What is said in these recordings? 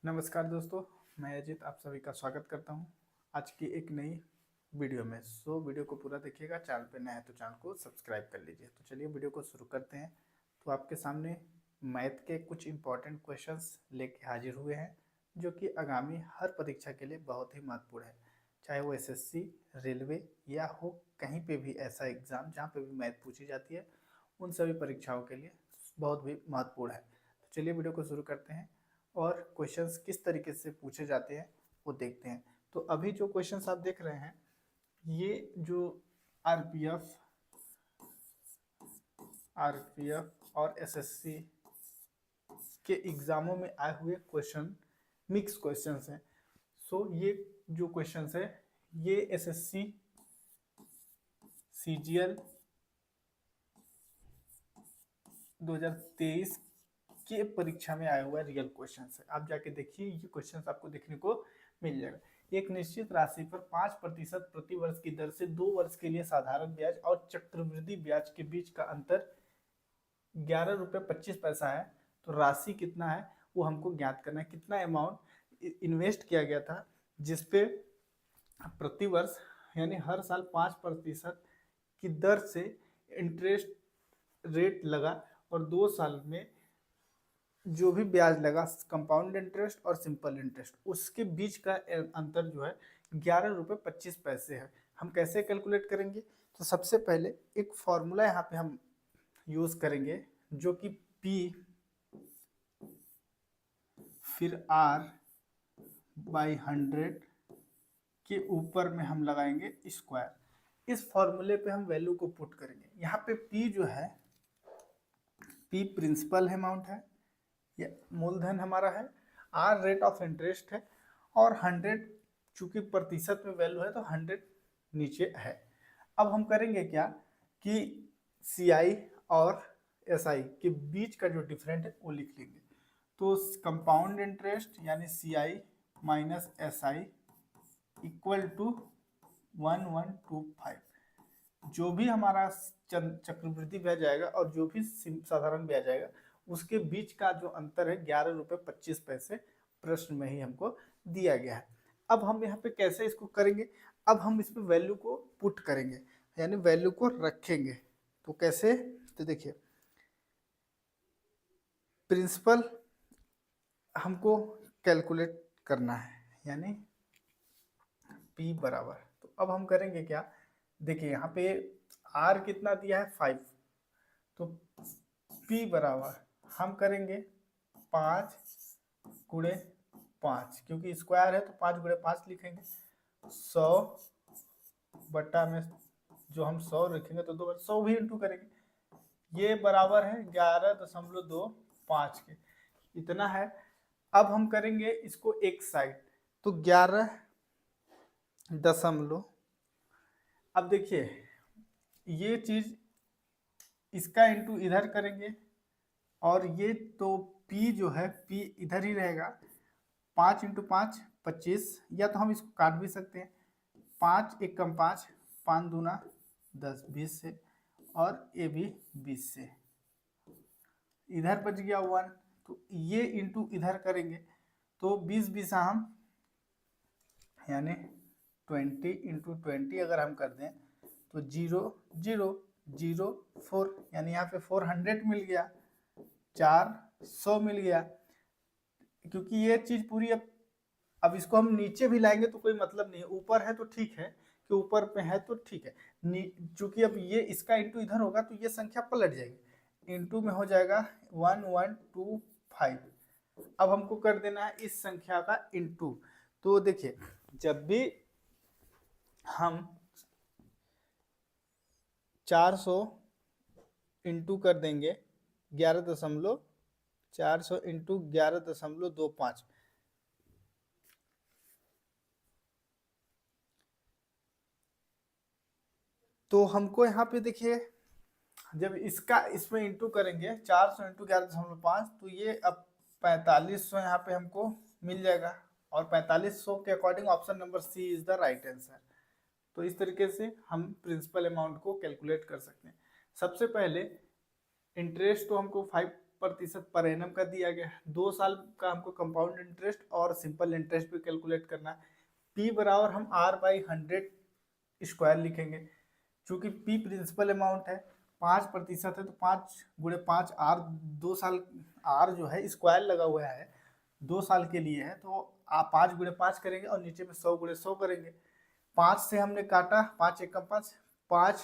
नमस्कार दोस्तों, मैं अजित आप सभी का स्वागत करता हूं आज की एक नई वीडियो में। वीडियो को पूरा देखिएगा। चैनल पे नया है तो चैनल को सब्सक्राइब कर लीजिए। तो चलिए वीडियो को शुरू करते हैं। तो आपके सामने मैथ के कुछ इम्पोर्टेंट क्वेश्चंस लेके हाजिर हुए हैं, जो कि आगामी हर परीक्षा के लिए बहुत ही महत्वपूर्ण है। चाहे वो एसएससी, रेलवे या हो कहीं पे भी ऐसा एग्ज़ाम जहाँ पे भी मैथ पूछी जाती है, उन सभी परीक्षाओं के लिए बहुत भी महत्वपूर्ण है। तो चलिए वीडियो को शुरू करते हैं और क्वेश्चंस किस तरीके से पूछे जाते हैं वो देखते हैं। तो अभी जो क्वेश्चंस आप देख रहे हैं, ये जो आरपीएफ आरपीएफ और एसएससी के एग्जामों में आए हुए क्वेश्चन मिक्स क्वेश्चंस हैं। ये जो क्वेश्चंस है, ये एसएससी, सीजीएल 2023 के परीक्षा में आया हुआ रियल क्वेश्चंस है। आप जाके देखिए, ये क्वेश्चंस आपको देखने को मिल जाएगा। एक निश्चित राशि पर 5% प्रति वर्ष की दर से 2 वर्ष के लिए साधारण ब्याज और चक्रवृद्धि ब्याज के बीच का अंतर 11 रुपये 25 पैसा है। तो राशि कितना है वो हमको ज्ञात करना है। कितना अमाउंट इन्वेस्ट किया गया था जिसपे प्रति वर्ष यानी हर साल 5% की दर से इंटरेस्ट रेट लगा और 2 साल में जो भी ब्याज लगा, कंपाउंड इंटरेस्ट और सिंपल इंटरेस्ट, उसके बीच का अंतर जो है 11 रुपये 25 पैसे है। हम कैसे कैलकुलेट करेंगे? तो सबसे पहले एक फॉर्मूला यहाँ पे हम यूज करेंगे, जो कि P फिर R बाई 100 के ऊपर में हम लगाएंगे स्क्वायर। इस फॉर्मूले पे हम वैल्यू को पुट करेंगे। यहाँ पे P जो है, P प्रिंसिपल अमाउंट है, ये मूलधन हमारा है, R रेट ऑफ इंटरेस्ट है और 100 चूंकि प्रतिशत में वैल्यू है तो 100 नीचे है। अब हम करेंगे क्या कि CI और SI के बीच का जो डिफरेंट है वो लिख लेंगे। तो कंपाउंड इंटरेस्ट यानी CI minus SI equal to 1125। जो भी हमारा चक्रवृद्धि ब्याज आएगा और जो भी साधारण ब्याज आएगा, उसके बीच का जो अंतर है 11 रुपये 25 पैसे प्रश्न में ही हमको दिया गया है। अब हम यहाँ पे कैसे इसको करेंगे? अब हम इसमें वैल्यू को पुट करेंगे, यानी वैल्यू को रखेंगे। तो कैसे? तो देखिए, प्रिंसिपल हमको कैलकुलेट करना है, यानी P बराबर, तो अब हम करेंगे क्या? देखिए यहाँ पे R कितना दिया है 5, तो P बराबर हम करेंगे 5 गुणे 5, क्योंकि स्क्वायर है तो 5 गुणे 5 लिखेंगे। 100 बट्टा में जो हम 100 लिखेंगे तो 2 100 भी इंटू करेंगे। ये बराबर है 11.25 के, इतना है। अब हम करेंगे इसको एक साइड, तो 11 दशमलव, अब देखिए ये चीज इसका इंटू इधर करेंगे और ये तो P जो है P इधर ही रहेगा। 5 इंटू 5 25, या तो हम इसको काट भी सकते हैं। 5 एकम 5, 5 दूना 10, 20 से, और ये भी 20 से, इधर बच गया 1। तो ये इंटू इधर करेंगे तो 20 20 हम यानी 20 इंटू 20 अगर हम कर दें तो 0 0 0 4, यानी यहाँ पे 400 मिल गया, 400 मिल गया। क्योंकि ये चीज पूरी अब इसको हम नीचे भी लाएंगे तो कोई मतलब नहीं है। ऊपर है तो ठीक है कि ऊपर पे है तो ठीक है, चूंकि अब ये इसका इंटू इधर होगा तो ये संख्या पलट जाएगी, इंटू में हो जाएगा 1125। अब हमको कर देना है इस संख्या का इंटू। तो देखिए, जब भी हम 400 इंटू कर देंगे 400 इंटू 11.25, तो हमको यहाँ पे देखिए, जब इसका इसमें इंटू करेंगे 400 इंटू 11.5, तो ये अब 4500 यहाँ पे हमको मिल जाएगा। और 4500 के according option number C is the right answer. तो इस तरीके से हम प्रिंसिपल अमाउंट को कैलकुलेट कर सकते हैं। सबसे पहले इंटरेस्ट तो हमको प्रतिशत पर एनम का दिया गया है। 2 साल का हमको कंपाउंड इंटरेस्ट और सिंपल इंटरेस्ट भी कैलकुलेट करना है। पी बराबर हम आर बाई 100 स्क्वायर लिखेंगे, चूंकि पी प्रिंसिपल अमाउंट है, 5% है तो 5 गुणे 5 आर 2 साल, आर जो है स्क्वायर लगा हुआ है 2 साल के लिए है, तो आप 5 गुणे 5 करेंगे और नीचे में 100 गुणे 100 करेंगे। 5 से हमने काटा, 5 एकम 5, 5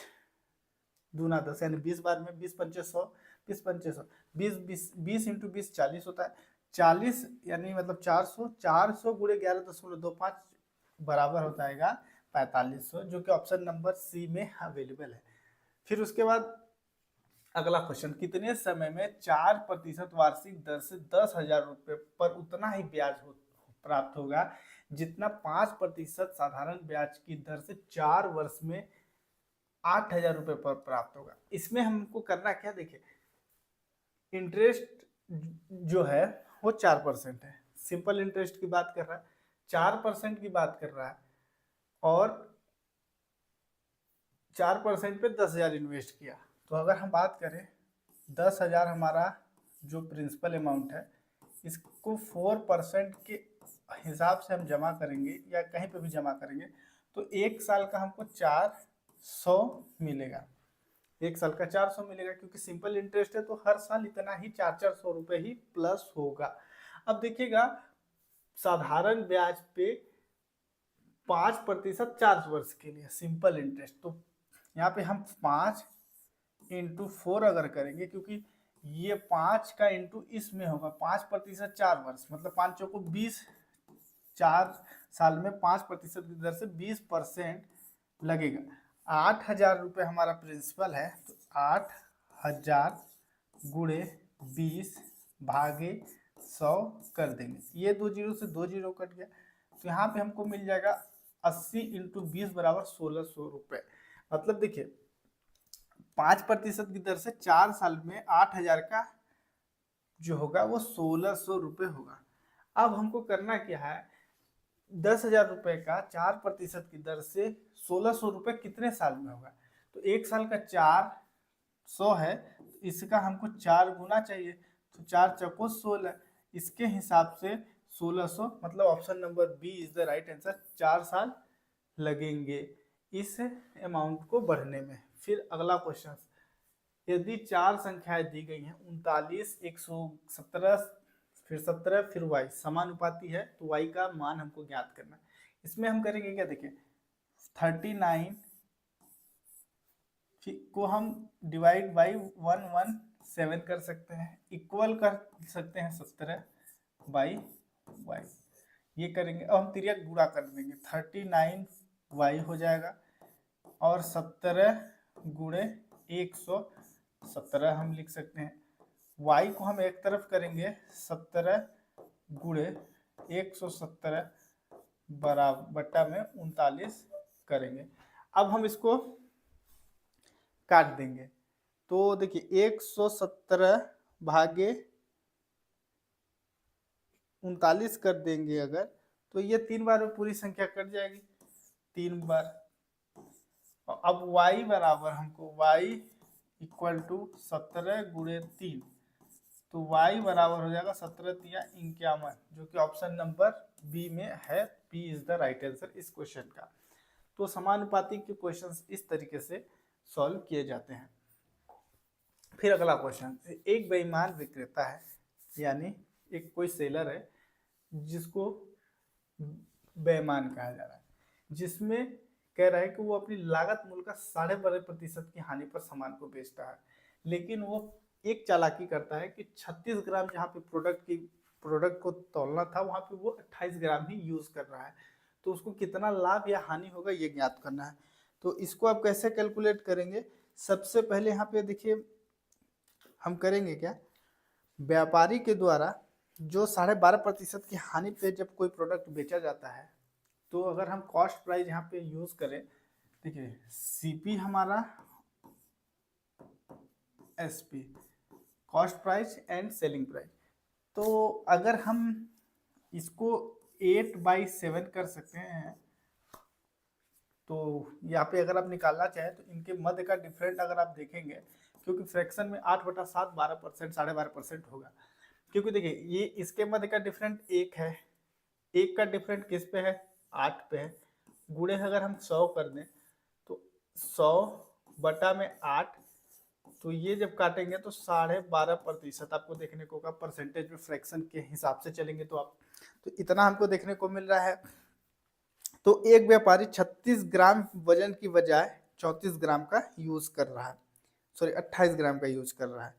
दूना 10, यानी 20 बार में 20 पंचे 100, 20 पंचे 100, 20 इंटू 20 40 होता है। 40 यानी मतलब 400, 400 गुणे 11.25 बराबर होता है 4500, जो कि ऑप्शन नंबर सी में अवेलेबल है। फिर उसके बाद अगला क्वेश्चन, कितने समय में 4% वार्षिक दर से 10,000 रुपये पर उतना ही ब्याज प्राप्त होगा जितना 5% साधारण ब्याज की दर से 4 वर्ष में 8,000 रुपये पर प्राप्त होगा। इसमें हमको करना क्या, देखिए इंटरेस्ट जो है वो 4% है, सिंपल इंटरेस्ट की बात कर रहा है, 4% की बात कर रहा है, और 4% पे 10,000 इन्वेस्ट किया। तो अगर हम बात करें 10,000 हमारा जो प्रिंसिपल अमाउंट है, इसको 4% के हिसाब से हम जमा करेंगे या कहीं पे भी जमा करेंगे तो 1 साल का हमको 400 मिलेगा, 1 साल का 400 मिलेगा, क्योंकि सिंपल इंटरेस्ट है तो हर साल इतना ही 400 रुपये ही प्लस होगा। अब देखिएगा साधारण ब्याज पे 5% 4 वर्ष के लिए सिंपल इंटरेस्ट, तो यहाँ पे हम 5 इंटू 4 अगर करेंगे, क्योंकि ये 5 का इंटू इसमें होगा, 5% 4 वर्ष मतलब 5 चौको 20, 4 साल में 5% की दर से 20% लगेगा। 8,000 रुपये हमारा प्रिंसिपल है, तो 8,000 गुणे 20 भागे 100 कर देंगे, ये 2 जीरो से 2 जीरो कट गया, तो यहाँ पे हमको मिल जाएगा 80 इंटू 20 बराबर 1,600 रुपये। मतलब देखिए 5% की दर से 4 साल में 8,000 का जो होगा वो 1,600 रुपये होगा। अब हमको करना क्या है, 10,000 रुपये का 4% की दर से 1,600 रुपये कितने साल में होगा, तो 1 साल का 400 है, इसका हमको 4 गुना चाहिए, तो 4 चौको 16, इसके हिसाब से 1,600 मतलब option number B is the right answer. 4 साल लगेंगे इस अमाउंट को बढ़ने में। फिर अगला क्वेश्चन, यदि 4 संख्याएं दी गई हैं 39, 117, फिर 17, फिर y समानुपाती है, तो y का मान हमको ज्ञात करना है। इसमें हम करेंगे क्या, देखिए 39 को हम डिवाइड बाई 117 कर सकते हैं, इक्वल कर सकते हैं 17 बाई y, ये करेंगे। अब हम तिर्यक गुणा कर देंगे, 39y हो जाएगा और 17 गुणे 117 हम लिख सकते हैं। y को हम एक तरफ करेंगे, 17 गुणे 117 बराबर बट्टा में 39 करेंगे। अब हम इसको काट देंगे, तो देखिए 117 भागे 39 कर देंगे अगर, तो ये 3 बार में पूरी संख्या कट जाएगी, 3 बार। अब y बराबर हमको y इक्वल टू 17 गुणे 3, तो y बराबर हो जाएगा 17 तिया 51, जो कि ऑप्शन नंबर बी में है, B is the right answer इस क्वेश्चन का। तो समानुपाती के क्वेश्चंस इस तरीके से सॉल्व किए जाते हैं। फिर अगला क्वेश्चन, एक बेईमान विक्रेता है, यानी एक कोई सेलर है जिसको बेईमान कहा जा रहा है, जिसमें कह रहा है कि वो अपनी लागत मूल्य का 12.5% की हानि पर सामान को बेचता है, लेकिन वो एक चालाकी करता है कि 36 ग्राम जहाँ पे प्रोडक्ट को तौलना था वहाँ पे वो 28 ग्राम ही यूज कर रहा है, तो उसको कितना लाभ या हानि होगा ये ज्ञात करना है। तो इसको आप कैसे कैलकुलेट करेंगे, सबसे पहले यहाँ पे देखिए हम करेंगे क्या, व्यापारी के द्वारा जो 12.5% की हानि पे जब कोई प्रोडक्ट बेचा जाता है, तो अगर हम कॉस्ट प्राइस यहाँ पे यूज करें, देखिए सीपी हमारा SP cost price and selling price, तो अगर हम इसको 8/7 कर सकते हैं, तो यहाँ पे अगर आप निकालना चाहें तो इनके मध्य का डिफरेंट अगर आप देखेंगे, क्योंकि फ्रैक्शन में 8/7 12%, 12.5% होगा। क्योंकि देखिए ये इसके मध्य का डिफरेंट 1 है, 1 का डिफरेंट किस पे है, 8 पे है। गुणे अगर हम 100 कर दें तो 100/8, तो ये जब काटेंगे तो 12.5% आपको देखने को होगा परसेंटेज में, फ्रैक्शन के हिसाब से चलेंगे तो आप, तो इतना हमको देखने को मिल रहा है। तो एक व्यापारी 36 ग्राम वजन की बजाय 34 ग्राम का यूज कर रहा है, सॉरी 28 ग्राम का यूज कर रहा है।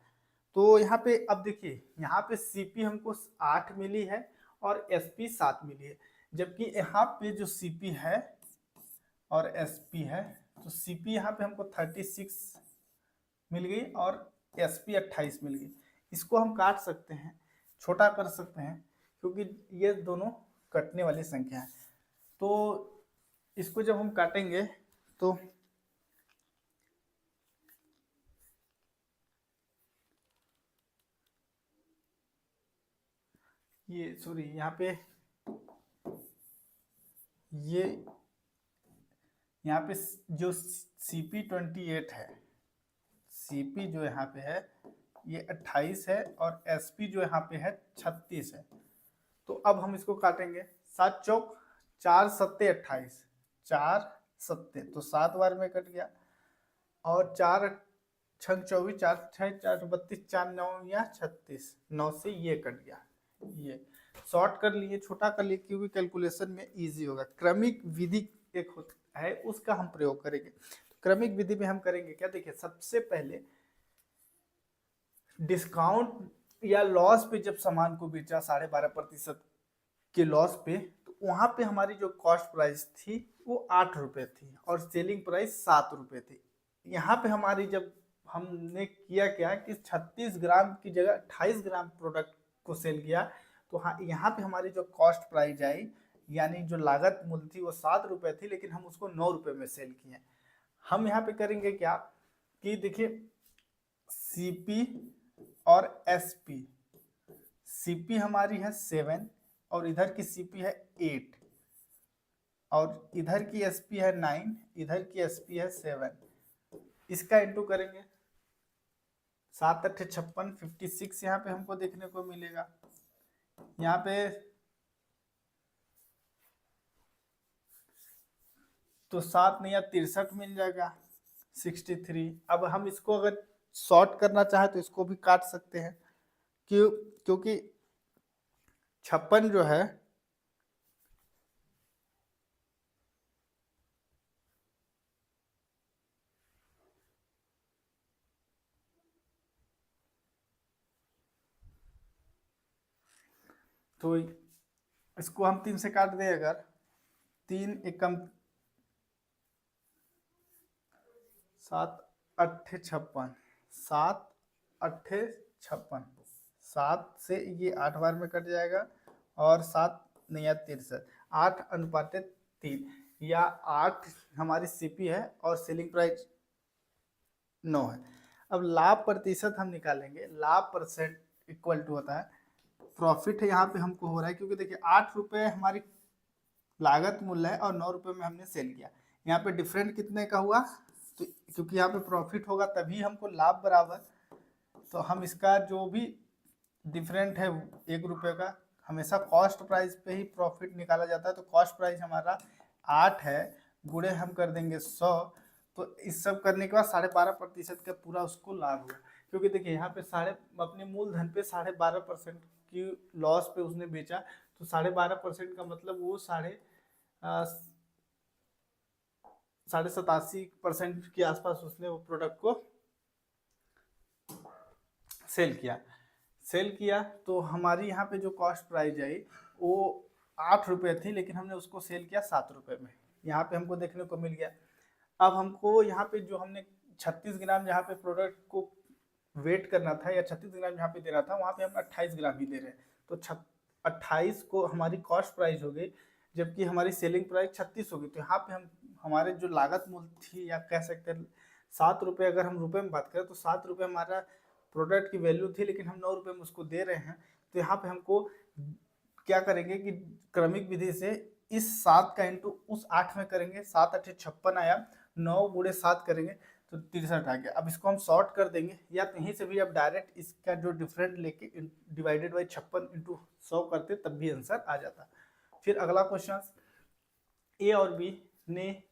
तो यहाँ पे अब देखिए यहाँ पे सीपी हमको 8 मिली है और एसपी 7 मिली है, जबकि यहाँ पे जो सीपी है और एसपी है, तो सीपी यहाँ पे हमको 36 मिल गई और एसपी 28 मिल गई। इसको हम काट सकते हैं, छोटा कर सकते हैं, क्योंकि ये दोनों कटने वाली संख्या है। तो इसको जब हम काटेंगे तो ये सॉरी यहाँ पे ये यहाँ पे जो CP28 है, CP जो यहाँ पे है ये 28 है और SP जो यहाँ पे है 36 है। तो अब हम इसको काटेंगे, 7 चौक 4 सत्ते 28, 4 सत्ते तो 7 बार में कट गया, और 4 छंग 24, 4 6 4 32, 4 9 या 36, 9 से ये कट गया, ये शॉर्ट कर लिए, छोटा कर लिए, क्योंकि कैलकुलेशन में इजी होगा। क्रमिक विधि एक होता है, उसका हम प्रयोग करेंगे। तो क्रमिक विधि में हम करेंगे क्या, देखिए सबसे पहले डिस्काउंट या लॉस पे जब सामान को बेचा 12.5% के लॉस पे, तो वहां पे हमारी जो कॉस्ट प्राइस थी वो 8 रुपए थी और सेलिंग प्राइस 7 रुपए थी। यहाँ पे हमारी जब हमने किया क्या कि 36 ग्राम की जगह 28 ग्राम प्रोडक्ट को सेल किया, तो हाँ यहाँ पे हमारी जो कॉस्ट प्राइस आई, यानी जो लागत मूल्य थी वो 7 रुपए थी, लेकिन हम उसको 9 रुपए में सेल किए। हम यहाँ पे करेंगे क्या कि देखिए सीपी और एसपी, सीपी हमारी है 7 और इधर की सीपी है 8 और इधर की एसपी है 9, इधर की एसपी है 7, इसका इंटू करेंगे 7 8 56, 56 यहाँ पे हमको देखने को मिलेगा। यहाँ पे तो 7 नहीं 63 मिल जाएगा, 63। अब हम इसको अगर शॉर्ट करना चाहे तो इसको भी काट सकते हैं, क्योंकि 56 जो है तो इसको हम 3 से काट दें, अगर 3 एकम 7 8 56, 7 8 56, 7 से ये 8 बार में कट जाएगा और 7 नहीं 63, 8:3, या 8 हमारी सीपी है और सेलिंग प्राइस 9 है। अब लाभ प्रतिशत हम निकालेंगे, लाभ परसेंट इक्वल टू होता है प्रॉफिट है, यहाँ पे हमको हो रहा है क्योंकि देखिए 8 रुपये हमारी लागत मूल्य है और 9 रुपये में हमने सेल किया। यहाँ पे डिफरेंट कितने का हुआ, तो क्योंकि यहाँ पे प्रॉफिट होगा तभी हमको लाभ बराबर, तो हम इसका जो भी डिफरेंट है 1 रुपये का, हमेशा कॉस्ट प्राइस पे ही प्रॉफिट निकाला जाता है। तो कॉस्ट प्राइस हमारा 8 है, गुणे हम कर देंगे 100, तो इस सब करने के बाद 12.5% का पूरा उसको लाभ हुआ। क्योंकि देखिए यहाँ पे अपने मूलधन पे 12.5% की लॉस पे उसने बेचा, तो 12.5% का मतलब वो 87% के आसपास उसने वो प्रोडक्ट को सेल किया। तो हमारी यहाँ पे जो कॉस्ट प्राइस आई वो 8 रुपये थी, लेकिन हमने उसको सेल किया 7 रुपये में, यहाँ पे हमको देखने को मिल गया। अब हमको यहाँ पे जो हमने 36 ग्राम जहाँ पे प्रोडक्ट को वेट करना था या 36 ग्राम जहाँ पे देना था, वहाँ पे हम 28 ग्राम ही दे रहे हैं, तो 28 को हमारी कॉस्ट प्राइस हो गई, जबकि हमारी सेलिंग प्राइस 36 होगी। तो यहाँ पे हम हमारे जो लागत मूल्य थी, या कह सकते हैं 7 रुपये, अगर हम रुपये में बात करें तो 7 रुपये हमारा प्रोडक्ट की वैल्यू थी, लेकिन हम 9 रुपये में उसको दे रहे हैं। तो यहाँ पे हमको क्या करेंगे कि क्रमिक विधि से इस 7 का इंटू उस 8 में करेंगे, 7 8 56 आया, 9 गुणे 7 करेंगे तो 63 आ गया। अब इसको हम सॉर्ट कर देंगे, या कहीं से भी अब डायरेक्ट इसका जो डिफरेंट लेके डिवाइडेड बाई 56 इंटू 100 करते तब भी आंसर आ जाता। फिर अगला क्वेश्चन, ए और बी ने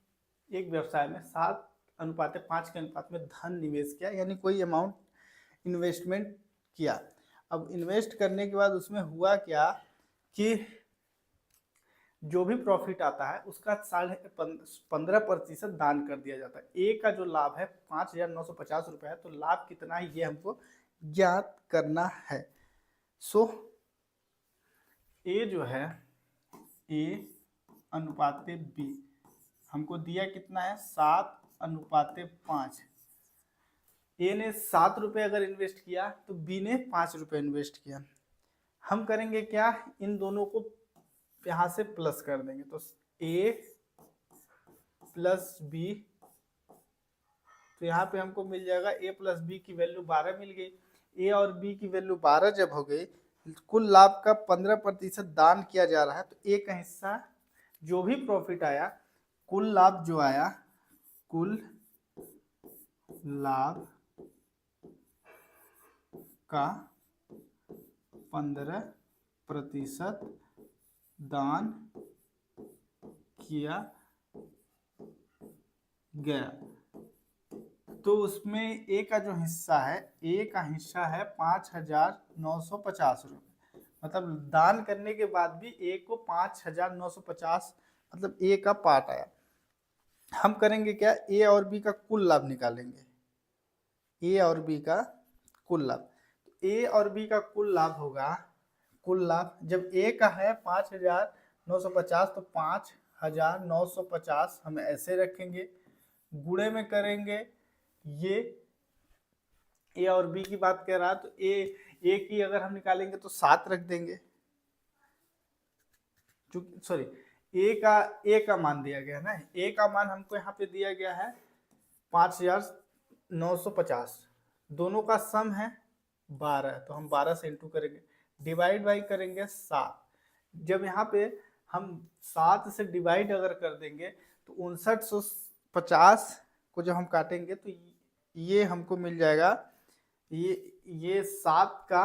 एक व्यवसाय में 7:5 के अनुपात में धन निवेश किया, यानी कोई अमाउंट इन्वेस्टमेंट किया। अब इन्वेस्ट करने के बाद उसमें हुआ क्या कि जो भी प्रॉफिट आता है उसका 15% दान कर दिया जाता है। ए का जो लाभ है 5,950 रुपये है, तो लाभ कितना है ये हमको ज्ञात करना है। सो ए जो है ए अनुपाते बी हमको दिया कितना है 7:5। ए ने 7 रुपये अगर इन्वेस्ट किया तो बी ने 5 रुपये इन्वेस्ट किया। हम करेंगे क्या, इन दोनों को यहाँ से प्लस कर देंगे, तो ए प्लस बी, तो यहाँ पे हमको मिल जाएगा ए प्लस बी की वैल्यू 12 मिल गई। ए और बी की वैल्यू 12 जब हो गई, कुल लाभ का 15% दान किया जा रहा है, तो ए का हिस्सा जो भी प्रॉफिट आया, कुल लाभ जो आया, कुल लाभ का 15% दान किया गया। तो उसमें ए का जो हिस्सा है, ए का हिस्सा है 5,950 रुपये, मतलब दान करने के बाद भी ए को 5,950 मतलब ए का पार्ट आया। हम करेंगे क्या, ए और बी का कुल लाभ निकालेंगे, ए और बी का कुल लाभ। ए और बी का कुल लाभ होगा, कुल लाभ जब ए का है 5,950 तो 5,950 हम ऐसे रखेंगे, गुणे में करेंगे, ये ए और बी की बात कर रहा है तो ए की अगर हम निकालेंगे तो 7 रख देंगे, सॉरी ए का मान दिया गया ना, ए का मान हमको यहाँ पे दिया गया है 5,950, दोनों का सम है 12, तो हम 12 से इंटू करेंगे, डिवाइड बाई करेंगे 7। जब यहाँ पे हम 7 से डिवाइड अगर कर देंगे तो 5950 को जब हम काटेंगे तो ये हमको मिल जाएगा, ये 7 का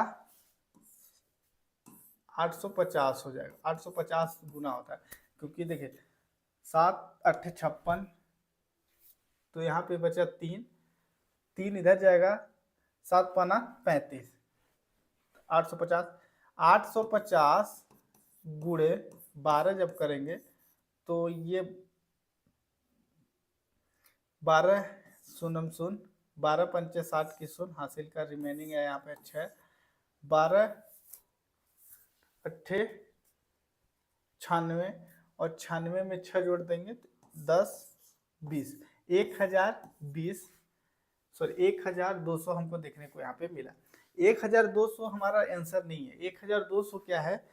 850 हो जाएगा, 850 गुना होता है, क्योंकि देखिए 7 8 56, तो यहाँ पे बचा 3 इधर जाएगा, 7 पाना 35, 850 गुणे 12 जब करेंगे तो ये 12 शून्य शून्य, 12 पंचे 60 की शून्य, हासिल का रिमेनिंग है यहाँ पे 6, 12 अट्ठे 96 और 96 में 6 जोड़ देंगे तो 10 20, 1020, सॉरी 1200 हमको देखने को यहाँ पे मिला। 1200 हमारा आंसर नहीं है, 1200 क्या है,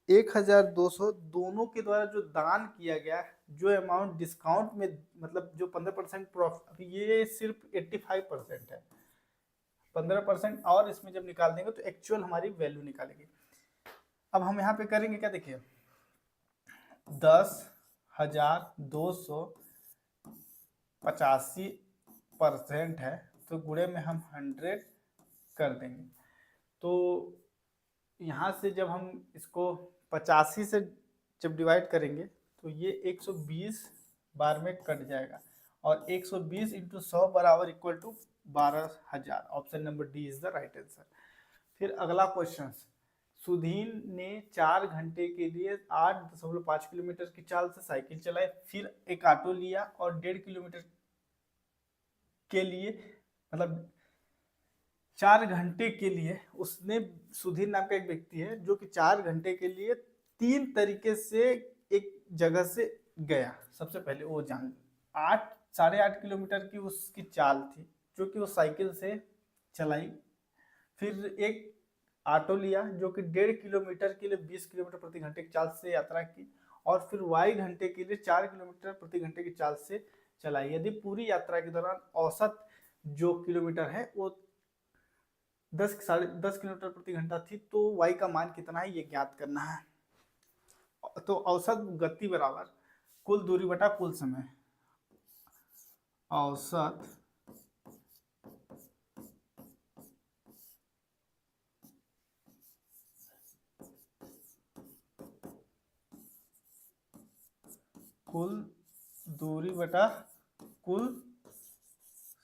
1200 दोनों के द्वारा जो दान किया गया, जो अमाउंट डिस्काउंट में, मतलब जो 15% प्रॉफिट, ये सिर्फ 85% है, 15% और इसमें जब निकाल देंगे तो एक्चुअल हमारी वैल्यू निकालेंगे। अब हम यहाँ पे करेंगे क्या, देखिए 10,285% है, तो गुणे में हम 100 कर देंगे, तो यहाँ से जब हम इसको 85 से जब डिवाइड करेंगे तो ये 120 बार में कट जाएगा, और 120 इंटू 100 बराबर equal to 12,000। Option number D is the right answer. फिर अगला क्वेश्चन, सुधीन ने 4 घंटे के लिए 8.5 किलोमीटर की चाल से साइकिल चलाई, फिर एक ऑटो लिया और 1.5 किलोमीटर के लिए, मतलब 4 घंटे के लिए उसने, सुधीर नाम का एक व्यक्ति है जो कि 4 घंटे के लिए 3 तरीके से एक जगह से गया। सबसे पहले वो जान 8.5 किलोमीटर की उसकी चाल थी जो कि वो साइकिल से चलाई, फिर एक ऑटो लिया जो कि 1.5 किलोमीटर के लिए 20 किलोमीटर प्रति घंटे की चाल से यात्रा की, और फिर y घंटे के लिए 4 किलोमीटर प्रति घंटे की चाल से चलाई। यदि पूरी यात्रा के दौरान औसत जो किलोमीटर है वो 10 किलोमीटर प्रति घंटा थी, तो y का मान कितना है ये ज्ञात करना है। तो औसत गति बराबर कुल दूरी बटा कुल समय, औसत कुल दूरी बटा कुल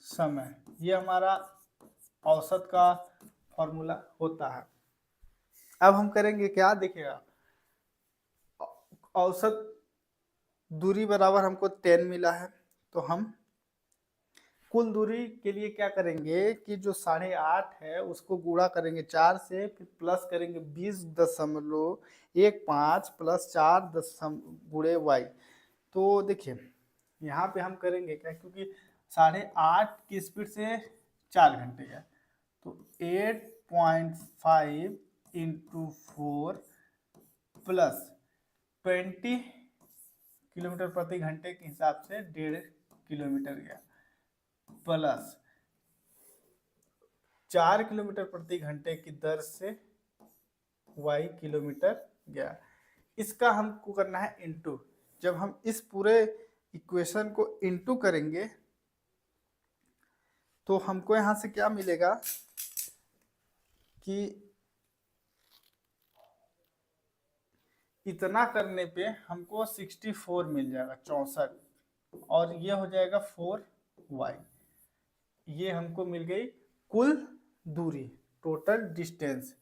समय, ये हमारा औसत का फॉर्मूला होता है। अब हम करेंगे क्या, देखिएगा औसत दूरी बराबर हमको 10 मिला है, तो हम कुल दूरी के लिए क्या करेंगे कि जो 8.5 है उसको गुणा करेंगे 4 से, फिर प्लस करेंगे 20.15 प्लस 4 गुणे वाई। तो देखिए यहाँ पे हम करेंगे क्या, क्योंकि 8.5 की स्पीड से 4 घंटे है, तो 8.5 इंटू 4 प्लस 20 किलोमीटर प्रति घंटे के हिसाब से 1.5 किलोमीटर गया, प्लस 4 किलोमीटर प्रति घंटे की दर से y किलोमीटर गया। इसका हमको करना है इंटू। जब हम इस पूरे इक्वेशन को इंटू करेंगे तो हमको यहां से क्या मिलेगा कि इतना करने पे हमको 64 मिल जाएगा, 64, और ये हो जाएगा 4y। ये हमको मिल गई कुल दूरी, टोटल डिस्टेंस।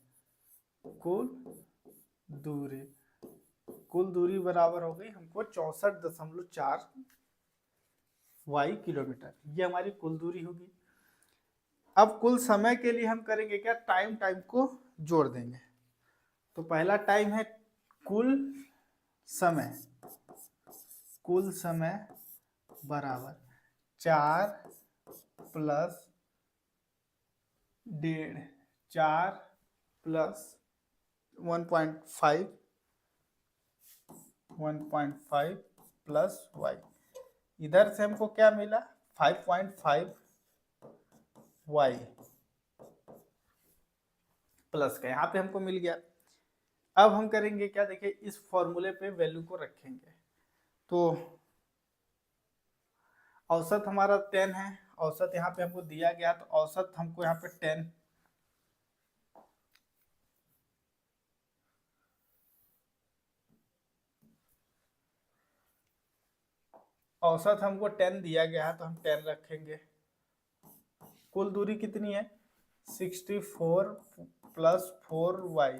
कुल दूरी बराबर हो गई हमको 64.4 y किलोमीटर, ये हमारी कुल दूरी होगी। अब कुल समय के लिए हम करेंगे क्या, टाइम को जोड़ देंगे। तो पहला टाइम है कुल समय बराबर 4 प्लस 1.5, 4 प्लस 1.5 प्लस y। इधर से हमको क्या मिला, 5.5 y प्लस का यहाँ पे हमको मिल गया। अब हम करेंगे क्या, देखिए इस फॉर्मूले पे वैल्यू को रखेंगे। तो औसत हमारा 10 है, औसत यहाँ पे हमको दिया गया, तो औसत हमको यहाँ पे 10, औसत हमको 10 दिया गया है तो हम 10 रखेंगे। कुल दूरी कितनी है, 64 प्लस 4y।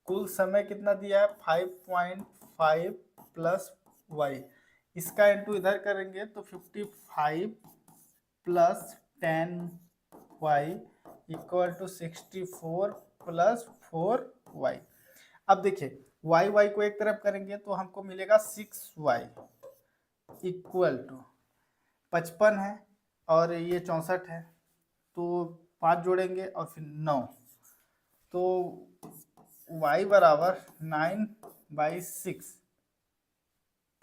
कुल समय कितना दिया है, 5.5 प्लस y। इसका इंटू इधर करेंगे तो 55 plus 10y equal to 64 plus 4y। अब देखिए y को एक तरफ करेंगे तो हमको मिलेगा 6y इक्वल टू 55 है और ये 64 है, तो 5 जोड़ेंगे और फिर 9, तो y बराबर 9/6।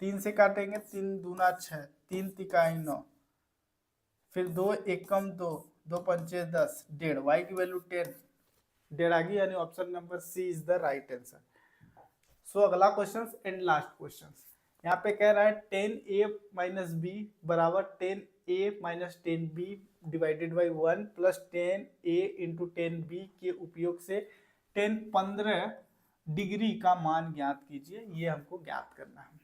3 से काटेंगे, 3 दूना 6, 3 तिकाई 9, फिर 2 एकम 2, 2 पंचे 10, 1.5, y की वैल्यू 10, 1.5 आ गई, यानी option number C is the right answer. So अगला क्वेश्चन एंड लास्ट क्वेश्चन, यहाँ पे कह रहा है 10a माइनस बी बराबर 10a minus 10b divided by 1 plus 10a into 10b के उपयोग से 15 डिग्री का मान ज्ञात कीजिए। ये हमको ज्ञात करना है।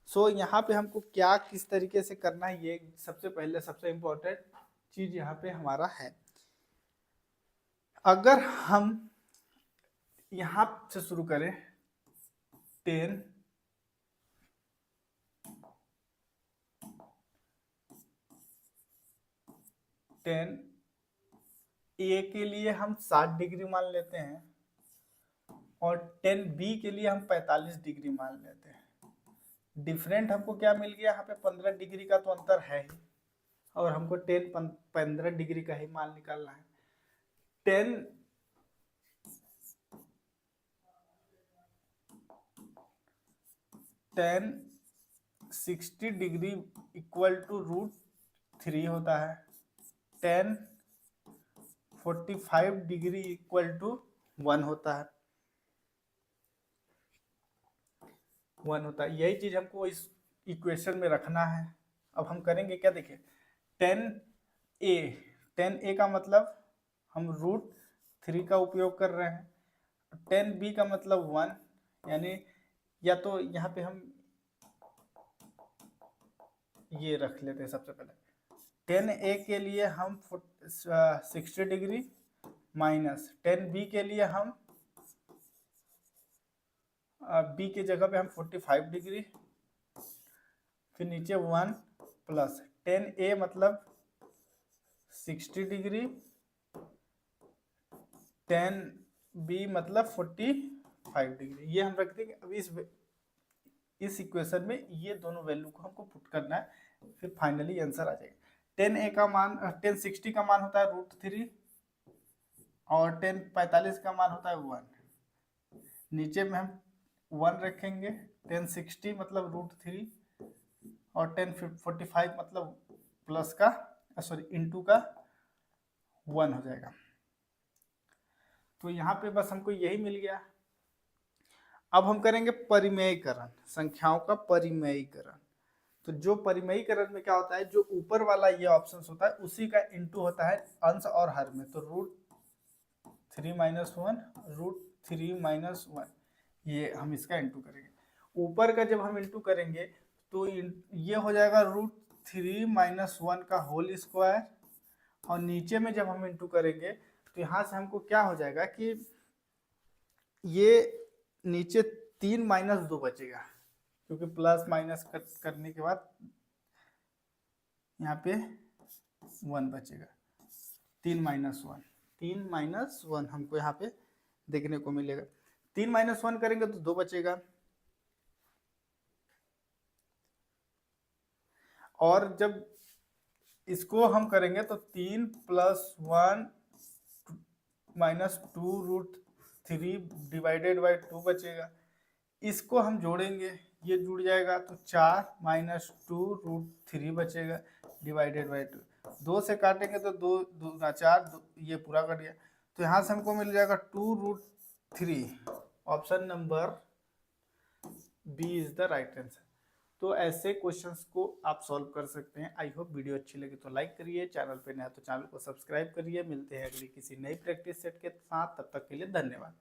सो यहाँ पे हमको क्या किस तरीके से करना है, ये सबसे पहले सबसे इम्पोर्टेंट चीज यहाँ पे हमारा है। अगर हम यहाँ से शुरू करें 10 ए के लिए हम 60 डिग्री मान लेते हैं और 10b के लिए हम 45 डिग्री मान लेते हैं। डिफरेंट हमको क्या मिल गया, यहाँ पे 15 डिग्री का तो अंतर है ही, और हमको 15 डिग्री का ही मान निकालना है। 60 डिग्री इक्वल टू √3 होता है। 45 डिग्री इक्वल टू 1 होता है। यही चीज हमको इस इक्वेशन में रखना है अब हम करेंगे क्या, देखिए 10a का मतलब हम √3 का उपयोग कर रहे हैं, 10b का मतलब 1, यानी या तो यहाँ पे हम ये रख लेते हैं सबसे पहले, 10a के लिए हम 60 डिग्री माइनस 10b के लिए हम b के जगह पे हम 45 डिग्री, फिर नीचे 1 प्लस 10a मतलब 60 डिग्री, 10b मतलब 45 डिग्री, ये हम रख देंगे। अब इस इक्वेशन में ये दोनों वैल्यू को हमको पुट करना है, फिर फाइनली आंसर आ जाएगा। 10a का मान 1060 का मान होता है √3 और 1045 का मान होता है 1, नीचे में हम 1 रखेंगे, 1060 मतलब √3 और 1045 मतलब प्लस का इंटू का 1 हो जाएगा। तो यहाँ पे बस हमको यही मिल गया। अब हम करेंगे परिमेयीकरण, संख्याओं का परिमेयीकरण। तो जो परिमेयीकरण में क्या होता है, जो ऊपर वाला ये ऑप्शन होता है उसी का इंटू होता है अंश और हर में। तो √3 - 1 √3 - 1, ये हम इसका इंटू करेंगे। ऊपर का जब हम इंटू करेंगे तो ये हो जाएगा √3 - 1 का होल स्क्वायर, और नीचे में जब हम इंटू करेंगे तो यहाँ से हमको क्या हो जाएगा कि ये नीचे 3 - 2 बचेगा, क्योंकि प्लस माइनस करने के बाद यहाँ पे 1 बचेगा। 3 - 1 हमको यहाँ पे देखने को मिलेगा। 3 - 1 करेंगे तो 2 बचेगा, और जब इसको हम करेंगे तो 3 + 1 - 2 √3 डिवाइडेड बाई 2 बचेगा। इसको हम जोड़ेंगे, ये जुड़ जाएगा तो 4 - 2 √3 बचेगा डिवाइडेड बाई 2। 2 से काटेंगे तो 2 2 4, ये पूरा कट गया। तो यहाँ से हमको मिल जाएगा 2 √3। Option number B is the right answer. तो ऐसे क्वेश्चंस को आप सॉल्व कर सकते हैं। आई होप वीडियो अच्छी लगी तो लाइक करिए, चैनल पे नया तो चैनल को सब्सक्राइब करिए। मिलते हैं अगली किसी नई प्रैक्टिस सेट के साथ, तब तक के लिए धन्यवाद।